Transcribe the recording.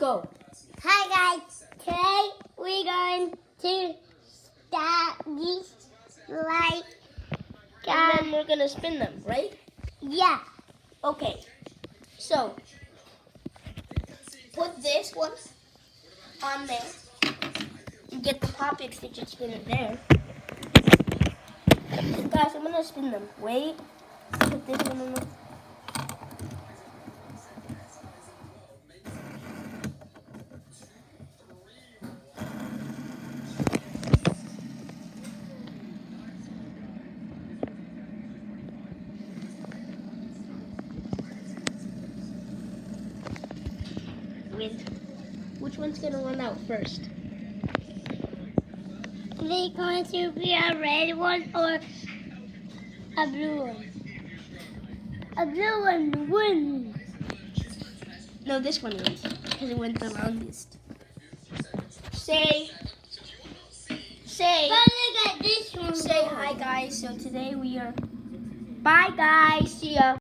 go. Hi guys, today we're going to start these like And then we're gonna spin them, right? yeah. Okay. So put this one on there. And get the poppet fidget spinner there. Guys, I'm gonna spin them. Wait. Put this one on the Which one's gonna run out first? Is it going to be a red one or a blue one? A blue one wins. No, this one wins because it went the longest. Say But look at this one. hi guys. So today we are. Bye guys. See ya.